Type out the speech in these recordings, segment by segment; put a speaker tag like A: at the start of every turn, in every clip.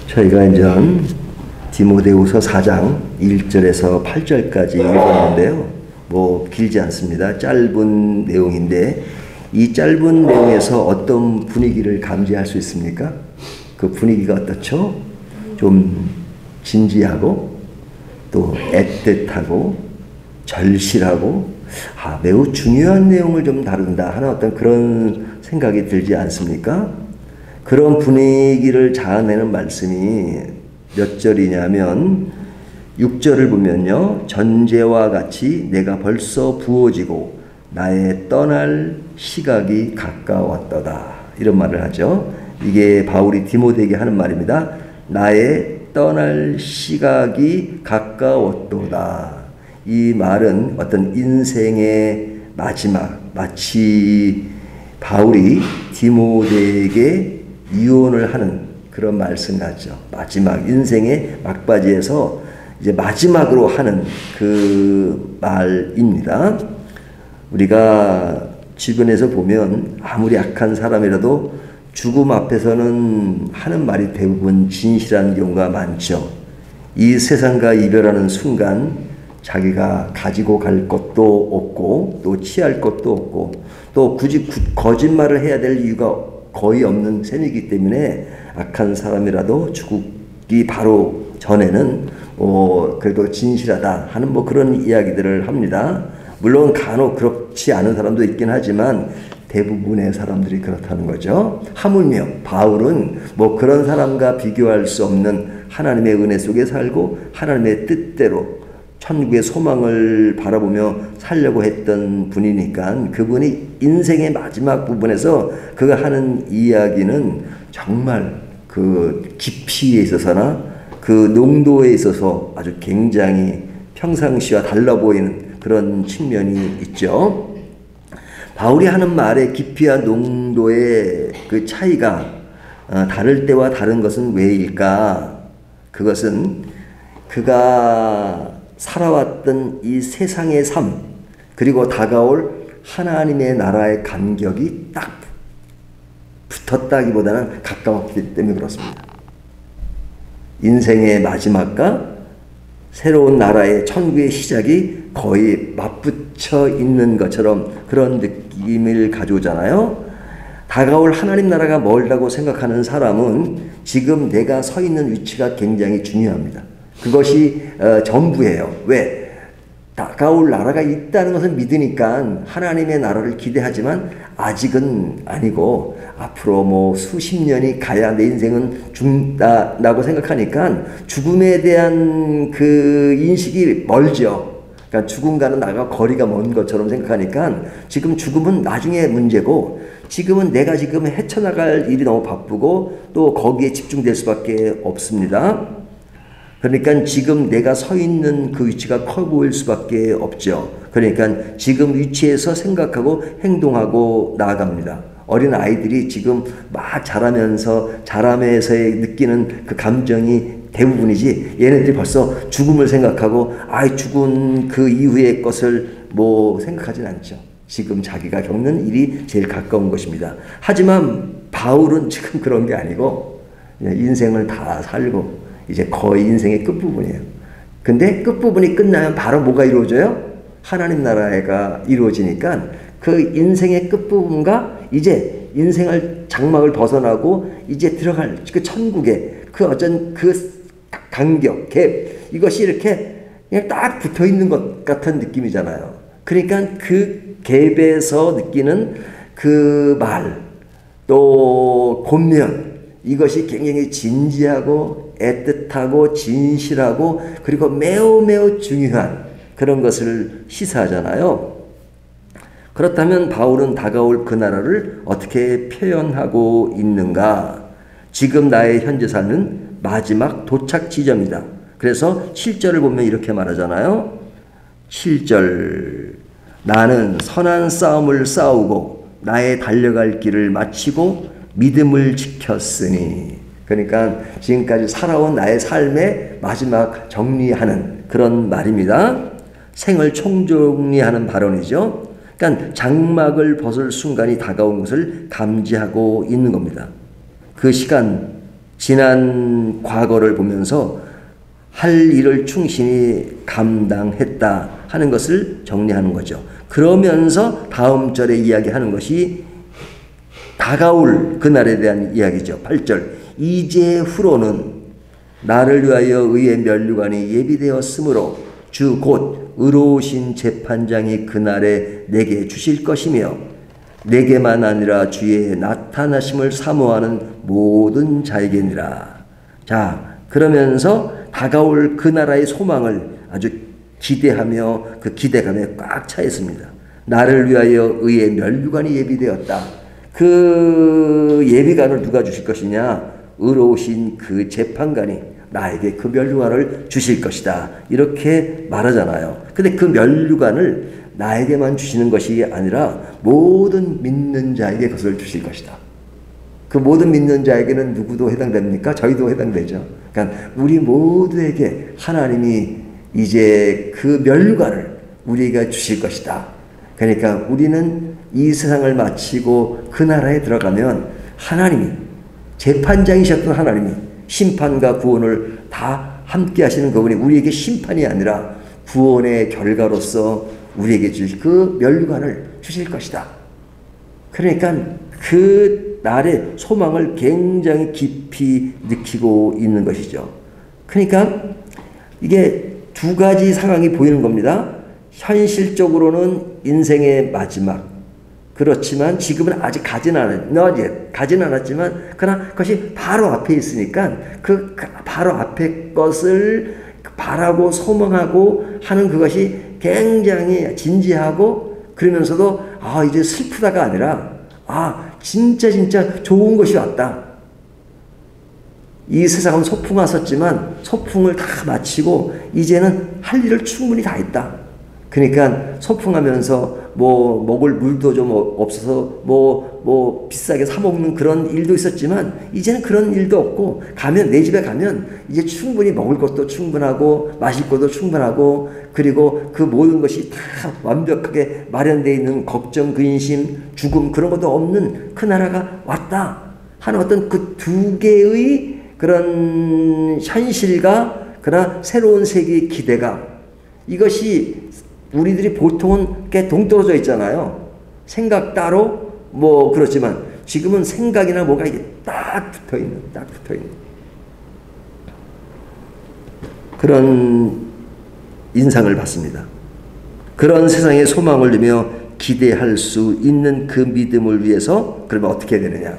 A: 저희가 이제 디모데후서 4장 1절에서 8절까지 읽었는데요. 뭐 길지 않습니다. 짧은 내용인데 이 짧은 내용에서 어떤 분위기를 감지할 수 있습니까? 그 분위기가 어떻죠? 좀 진지하고 또 애틋하고 절실하고 매우 중요한 내용을 좀 다룬다 하는 어떤 그런 생각이 들지 않습니까? 그런 분위기를 자아내는 말씀이 몇 절이냐면 6절을 보면요. 전제와 같이 내가 벌써 부어지고 나의 떠날 시각이 가까웠도다. 이런 말을 하죠. 이게 바울이 디모데에게 하는 말입니다. 나의 떠날 시각이 가까웠도다. 이 말은 어떤 인생의 마지막, 마치 바울이 디모데에게 유언을 하는 그런 말씀 같죠. 마지막 인생의 막바지에서 이제 마지막으로 하는 그 말입니다. 우리가 주변에서 보면 아무리 악한 사람이라도 죽음 앞에서는 하는 말이 대부분 진실한 경우가 많죠. 이 세상과 이별하는 순간 자기가 가지고 갈 것도 없고 또 취할 것도 없고 또 굳이 거짓말을 해야 될 이유가 거의 없는 셈이기 때문에 악한 사람이라도 죽기 바로 전에는 그래도 진실하다 하는 뭐 그런 이야기들을 합니다. 물론 간혹 그렇지 않은 사람도 있긴 하지만 대부분의 사람들이 그렇다는 거죠. 하물며 바울은 뭐 그런 사람과 비교할 수 없는 하나님의 은혜 속에 살고 하나님의 뜻대로 천국의 소망을 바라보며 살려고 했던 분이니까 그분이 인생의 마지막 부분에서 그가 하는 이야기는 정말 그 깊이에 있어서나 그 농도에 있어서 아주 굉장히 평상시와 달라 보이는 그런 측면이 있죠. 바울이 하는 말의 깊이와 농도의 그 차이가 다를 때와 다른 것은 왜일까? 그것은 그가 살아왔던 이 세상의 삶 그리고 다가올 하나님의 나라의 간격이 딱 붙었다기보다는 가까웠기 때문에 그렇습니다. 인생의 마지막과 새로운 나라의 천국의 시작이 거의 맞붙여 있는 것처럼 그런 느낌을 가져오잖아요. 다가올 하나님 나라가 멀다고 생각하는 사람은 지금 내가 서 있는 위치가 굉장히 중요합니다. 그것이 전부예요. 왜? 다가올 나라가 있다는 것을 믿으니까 하나님의 나라를 기대하지만 아직은 아니고 앞으로 뭐 수십 년이 가야 내 인생은 죽는다라고 생각하니까 죽음에 대한 그 인식이 멀죠. 그러니까 죽음과는 나가 거리가 먼 것처럼 생각하니까 지금 죽음은 나중에 문제고 지금은 내가 지금 헤쳐나갈 일이 너무 바쁘고 또 거기에 집중될 수밖에 없습니다. 그러니까 지금 내가 서 있는 그 위치가 커 보일 수밖에 없죠. 그러니까 지금 위치에서 생각하고 행동하고 나아갑니다. 어린 아이들이 지금 막 자라면서의 느끼는 그 감정이 대부분이지 얘네들이 벌써 죽음을 생각하고 죽은 그 이후의 것을 뭐 생각하진 않죠. 지금 자기가 겪는 일이 제일 가까운 것입니다. 하지만 바울은 지금 그런 게 아니고 인생을 다 살고 이제 거의 인생의 끝부분이에요. 근데 끝부분이 끝나면 바로 뭐가 이루어져요? 하나님 나라가 이루어지니까 그 인생의 끝부분과 이제 인생을 장막을 벗어나고 이제 들어갈 그 천국의 그 어쩐 그 간격, 갭 이것이 이렇게 그냥 딱 붙어 있는 것 같은 느낌이잖아요. 그러니까 그 갭에서 느끼는 그 말, 또 권면 이것이 굉장히 진지하고 애틋하고 진실하고 그리고 매우 매우 중요한 그런 것을 시사하잖아요. 그렇다면 바울은 다가올 그 나라를 어떻게 표현하고 있는가? 지금 나의 현재 삶은 마지막 도착 지점이다. 그래서 7절을 보면 이렇게 말하잖아요. 7절 나는 선한 싸움을 싸우고 나의 달려갈 길을 마치고 믿음을 지켰으니 그러니까 지금까지 살아온 나의 삶의 마지막 정리하는 그런 말입니다. 생을 총정리하는 발언이죠. 그러니까 장막을 벗을 순간이 다가온 것을 감지하고 있는 겁니다. 그 시간 지난 과거를 보면서 할 일을 충실히 감당했다 하는 것을 정리하는 거죠. 그러면서 다음 절에 이야기하는 것이 다가올 그날에 대한 이야기죠. 8절. 이제후로는 나를 위하여 의의 면류관이 예비되었으므로 주 곧 의로우신 재판장이 그날에 내게 주실 것이며 내게만 아니라 주의 나타나심을 사모하는 모든 자에게니라. 자, 그러면서 다가올 그 나라의 소망을 아주 기대하며 그 기대감에 꽉 차 있습니다. 나를 위하여 의의 면류관이 예비되었다. 그 예비관을 누가 주실 것이냐? 의로우신 그 재판관이 나에게 그 면류관을 주실 것이다. 이렇게 말하잖아요. 근데 그 면류관을 나에게만 주시는 것이 아니라 모든 믿는 자에게 그것을 주실 것이다. 그 모든 믿는 자에게는 누구도 해당됩니까? 저희도 해당되죠. 그러니까 우리 모두에게 하나님이 이제 그 면류관을 우리에게 주실 것이다. 그러니까 우리는 이 세상을 마치고 그 나라에 들어가면 하나님이 재판장이셨던 하나님이 심판과 구원을 다 함께 하시는 그분이 우리에게 심판이 아니라 구원의 결과로서 우리에게 주실 그 면류관을 주실 것이다. 그러니까 그 날의 소망을 굉장히 깊이 느끼고 있는 것이죠. 그러니까 이게 두 가지 상황이 보이는 겁니다. 현실적으로는 인생의 마지막. 그렇지만 지금은 아직 가진 않았지만 그러나 그것이 바로 앞에 있으니까 그 바로 앞에 것을 바라고 소망하고 하는 그것이 굉장히 진지하고 그러면서도 이제 슬프다가 아니라 진짜 좋은 것이 왔다. 이 세상은 소풍 왔었지만 소풍을 다 마치고 이제는 할 일을 충분히 다 했다. 그러니까 소풍하면서 먹을 물도 좀 없어서 비싸게 사 먹는 그런 일도 있었지만 이제는 그런 일도 없고 내 집에 가면 이제 충분히 먹을 것도 충분하고 마실 것도 충분하고 그리고 그 모든 것이 다 완벽하게 마련되어 있는 걱정, 근심, 죽음 그런 것도 없는 그 나라가 왔다 하는 어떤 그 두 개의 그런 현실과 그러나 새로운 세계의 기대감 이것이 우리들이 보통은 꽤 동떨어져 있잖아요. 생각 따로 그렇지만 지금은 생각이나 뭐가 이게 딱 붙어있는 그런 인상을 받습니다. 그런 세상에 소망을 두며 기대할 수 있는 그 믿음을 위해서 그러면 어떻게 되느냐?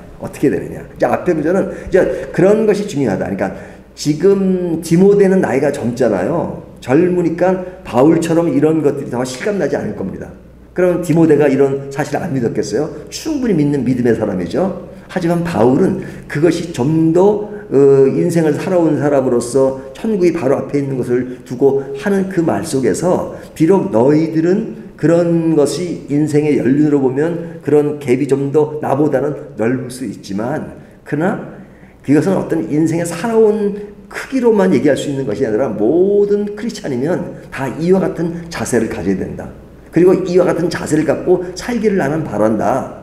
A: 이제 앞에 구절은 이제 그런 것이 중요하다. 그러니까 지금 디모데는 나이가 젊잖아요. 젊으니까 바울처럼 이런 것들이 더 실감나지 않을 겁니다. 그럼 디모데가 이런 사실을 안 믿었겠어요? 충분히 믿는 믿음의 사람이죠. 하지만 바울은 그것이 좀 더 인생을 살아온 사람으로서 천국이 바로 앞에 있는 것을 두고 하는 그 말 속에서 비록 너희들은 그런 것이 인생의 연륜으로 보면 그런 갭이 좀 더 나보다는 넓을 수 있지만 그러나 그것은 어떤 인생에 살아온 크기로만 얘기할 수 있는 것이 아니라 모든 크리스찬이면 다 이와 같은 자세를 가져야 된다. 그리고 이와 같은 자세를 갖고 살기를 나는 바란다.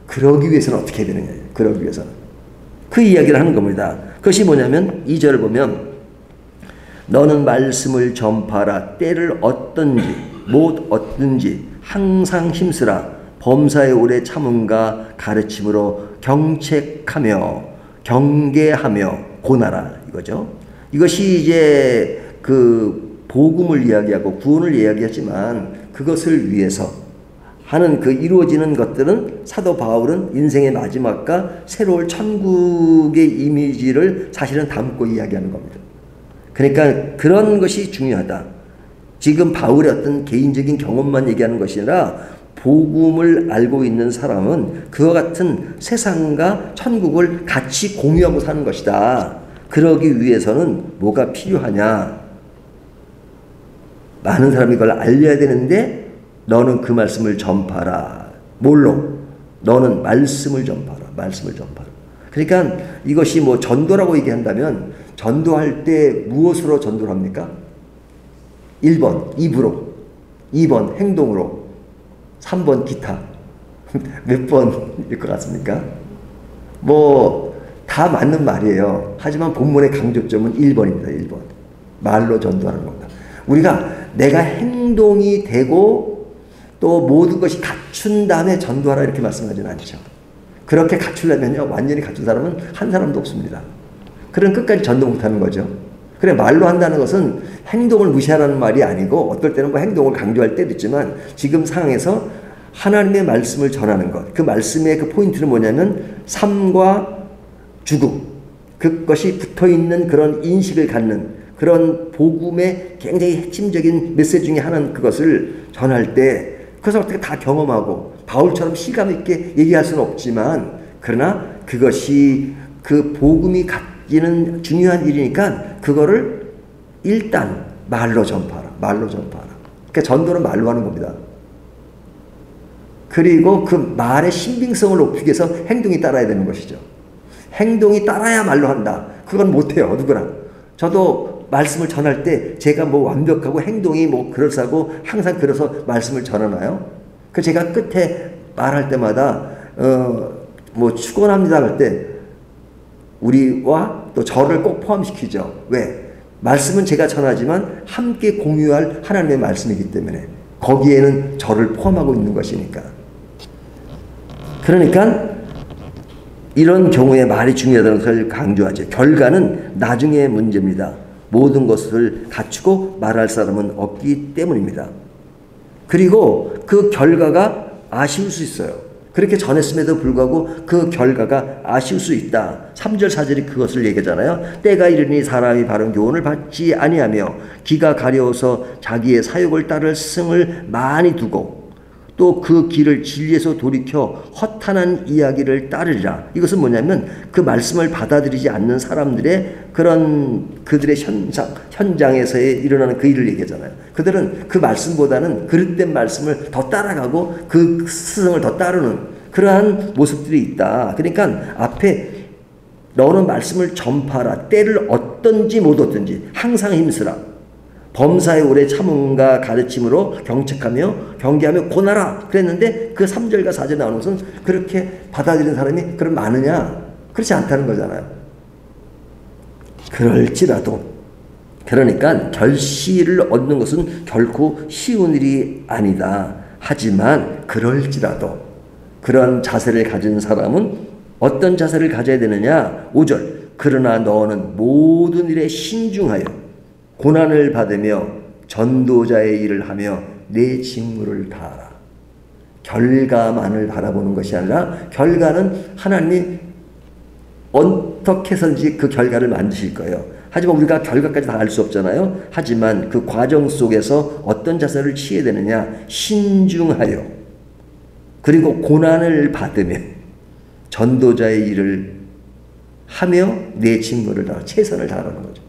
A: 그러기 위해서는 어떻게 해야 되느냐. 그러기 위해서는. 그 이야기를 하는 겁니다. 그것이 뭐냐면 2절을 보면 너는 말씀을 전파하라. 때를 못 얻든지 항상 힘쓰라. 범사에 오래 참음과 가르침으로 경책하며 경계하며 고나라. 이거죠. 이것이 이제 그 복음을 이야기하고 구원을 이야기하지만 그것을 위해서 하는 그 이루어지는 것들은 사도 바울은 인생의 마지막과 새로울 천국의 이미지를 사실은 담고 이야기하는 겁니다. 그러니까 그런 것이 중요하다. 지금 바울의 어떤 개인적인 경험만 얘기하는 것이 아니라 복음을 알고 있는 사람은 그와 같은 세상과 천국을 같이 공유하고 사는 것이다. 그러기 위해서는 뭐가 필요하냐? 많은 사람이 그걸 알려야 되는데 너는 그 말씀을 전파하라. 뭘로? 너는 말씀을 전파하라. 그러니까 이것이 전도라고 얘기한다면 전도할 때 무엇으로 전도를 합니까? 1번 입으로, 2번 행동으로, 3번 기타. 몇 번일 것 같습니까? 다 맞는 말이에요. 하지만 본문의 강조점은 1번입니다. 1번. 말로 전도하는 겁니다. 우리가 내가 행동이 되고 또 모든 것이 갖춘 다음에 전도하라 이렇게 말씀하지는 않죠. 그렇게 갖추려면요, 완전히 갖춘 사람은 한 사람도 없습니다. 그럼 끝까지 전도 못하는 거죠. 그래, 말로 한다는 것은 행동을 무시하라는 말이 아니고, 어떨 때는 뭐 행동을 강조할 때도 있지만, 지금 상황에서 하나님의 말씀을 전하는 것, 그 말씀의 그 포인트는 뭐냐면 삶과 죽음, 그것이 붙어있는 그런 인식을 갖는 그런 복음의 굉장히 핵심적인 메시지 중에 하나는 그것을 전할 때 그것을 어떻게 다 경험하고 바울처럼 실감 있게 얘기할 수는 없지만, 그러나 그것이 그 복음이 갖기는 중요한 일이니까 그거를 일단 말로 전파하라. 말로 전파하라. 그러니까 전도는 말로 하는 겁니다. 그리고 그 말의 신빙성을 높이기 위해서 행동이 따라야 되는 것이죠. 행동이 따라야 말로 한다. 그건 못해요. 누구나. 저도 말씀을 전할 때 제가 뭐 완벽하고 행동이 뭐 그럴싸고 항상 그래서 말씀을 전하나요? 그 제가 끝에 말할 때마다 뭐 축원합니다 할 때 우리와 또 저를 꼭 포함시키죠. 왜? 말씀은 제가 전하지만 함께 공유할 하나님의 말씀이기 때문에 거기에는 저를 포함하고 있는 것이니까. 그러니까 이런 경우에 말이 중요하다는 것을 강조하죠. 결과는 나중에 문제입니다. 모든 것을 갖추고 말할 사람은 없기 때문입니다. 그리고 그 결과가 아쉬울 수 있어요. 그렇게 전했음에도 불구하고 그 결과가 아쉬울 수 있다. 3절 4절이 그것을 얘기하잖아요. 때가 이르니 사람이 바른 교훈을 받지 아니하며 귀가 가려워서 자기의 사욕을 따를 스승을 많이 두고 또 그 길을 진리에서 돌이켜 허탄한 이야기를 따르리라. 이것은 뭐냐면 그 말씀을 받아들이지 않는 사람들의 그런 그들의 현장에서 일어나는 그 일을 얘기하잖아요. 그들은 그 말씀보다는 그릇된 말씀을 더 따라가고 그 스승을 더 따르는 그러한 모습들이 있다. 그러니까 앞에 너는 말씀을 전파하라. 때를 얻든지 못 얻든지 항상 힘쓰라. 범사에 오래 참음과 가르침으로 경책하며 경계하며 고나라 그랬는데 그 3절과 4절에 나오는 것은 그렇게 받아들이는 사람이 그럼 많으냐? 그렇지 않다는 거잖아요. 그럴지라도 그러니까 결실을 얻는 것은 결코 쉬운 일이 아니다. 하지만 그럴지라도 그런 자세를 가진 사람은 어떤 자세를 가져야 되느냐? 5절 그러나 너는 모든 일에 신중하여 고난을 받으며 전도자의 일을 하며 내 직무를 다하라. 결과만을 바라보는 것이 아니라 결과는 하나님이 어떻게 해서든지 그 결과를 만드실 거예요. 하지만 우리가 결과까지 다 알 수 없잖아요. 하지만 그 과정 속에서 어떤 자세를 취해야 되느냐. 신중하여 그리고 고난을 받으며 전도자의 일을 하며 내 직무를 다하라. 최선을 다하라는 거죠.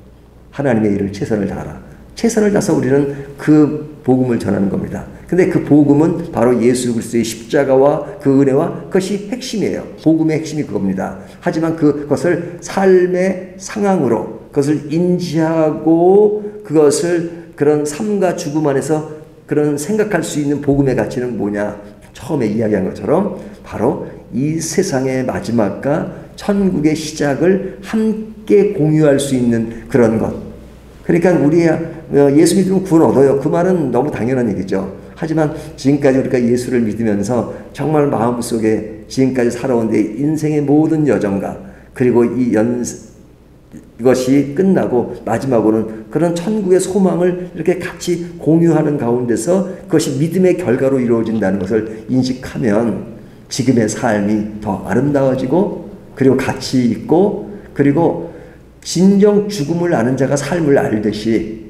A: 하나님의 일을 최선을 다하라. 최선을 다해서 우리는 그 복음을 전하는 겁니다. 근데 그 복음은 바로 예수 그리스도의 십자가와 그 은혜와 그것이 핵심이에요. 복음의 핵심이 그겁니다. 하지만 그것을 삶의 상황으로 그것을 인지하고 그것을 그런 삶과 죽음 안에서 그런 생각할 수 있는 복음의 가치는 뭐냐? 처음에 이야기한 것처럼 바로 이 세상의 마지막과 천국의 시작을 함께 공유할 수 있는 그런 것. 그러니까 우리 예수 믿으면 구원 얻어요. 그 말은 너무 당연한 얘기죠. 하지만 지금까지 우리가 예수를 믿으면서 정말 마음속에 지금까지 살아온 내 인생의 모든 여정과 그리고 이것이 끝나고 마지막으로는 그런 천국의 소망을 이렇게 같이 공유하는 가운데서 그것이 믿음의 결과로 이루어진다는 것을 인식하면 지금의 삶이 더 아름다워지고 그리고 가치 있고 그리고 진정 죽음을 아는 자가 삶을 알듯이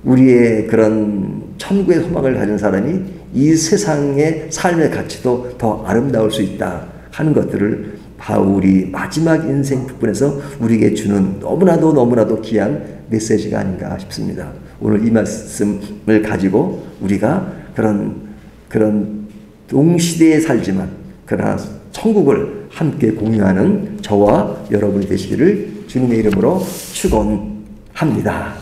A: 우리의 그런 천국의 소망을 가진 사람이 이 세상의 삶의 가치도 더 아름다울 수 있다 하는 것들을 바울이 마지막 인생 부분에서 우리에게 주는 너무나도 귀한 메시지가 아닌가 싶습니다. 오늘 이 말씀을 가지고 우리가 그런 동시대에 살지만 그러나 천국을 함께 공유하는 저와 여러분이 되시기를 주님의 이름으로 축원합니다.